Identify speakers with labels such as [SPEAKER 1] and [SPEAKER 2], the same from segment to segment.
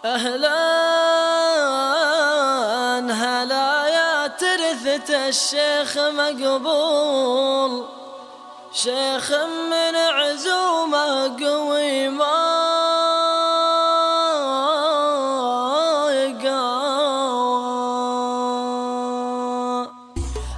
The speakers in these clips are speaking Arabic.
[SPEAKER 1] أهلا هلا يا ترثة الشيخ مقبول، شيخ من عزومه قوي ما يقاوى.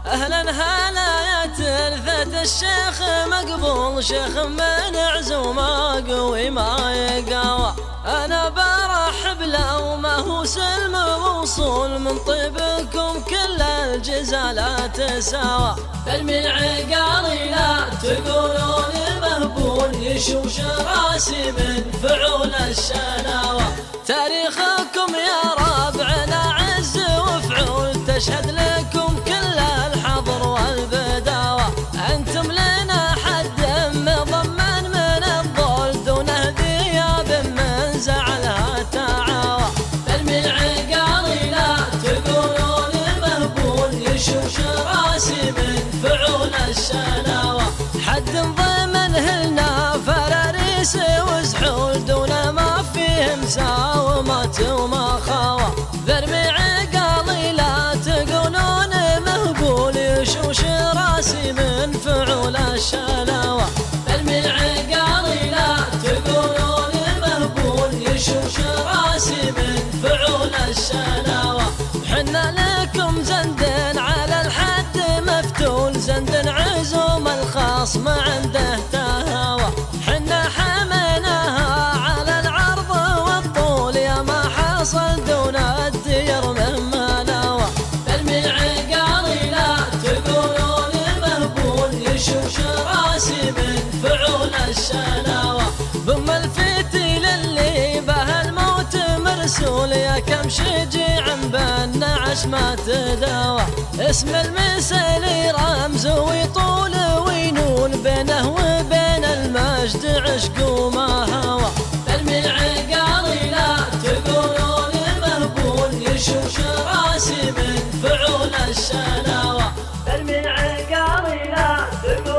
[SPEAKER 1] أهلا هلا يا ترثة الشيخ مقبول، شيخ من عزومه قوي ما يقاوى. أنا برحب له وما هو سلم ووصول، من طيبكم كل الجزالة تساوى. تلمي عقالي لا تقولون مهبول، يشوش راسي من فعول الشناوى. تاريخكم يا ربعنا عز وفعول، تشهد لكم كل الحضر والبداوى. أنتم لنا حد مضمن من الضول، دونه ذياب من زعلها تعاوى. تلمي عقالي لا تقولون مهبول، يشوش راسي من فعول الشناوى. حد ضمن هلنا فراريس وزحول، دون ما فيه مساومة وما خاوى. ذرمي عقالي لا تقولون مهبول، يشوش راسي من فعول الشناوى. ذرمي عقالي لا تقولون مهبول، يشوش راسي من فعول الشناوى. حنا لكم زند على الحد مفتول، زند عزوم الخاص ما عنده تهاوى. حنا حميناها على العرض والطول، يا ما حصل دون الدير مما نوى. تلمي عقالي لا تقولون مهبول، يشوش راسي من فعول الشناوى. ثم الفتيل اللي به الموت مرسول، يا كم شجيع بالنعش ما تداوى. اسم المثالي رمز ويطول وينول، بينه وبين المجد عشق وما هوى. تلمي عقالي لا تقولون مهبول، يشوش راسي من فعول الشناوى. تلمي عقالي لا تقولون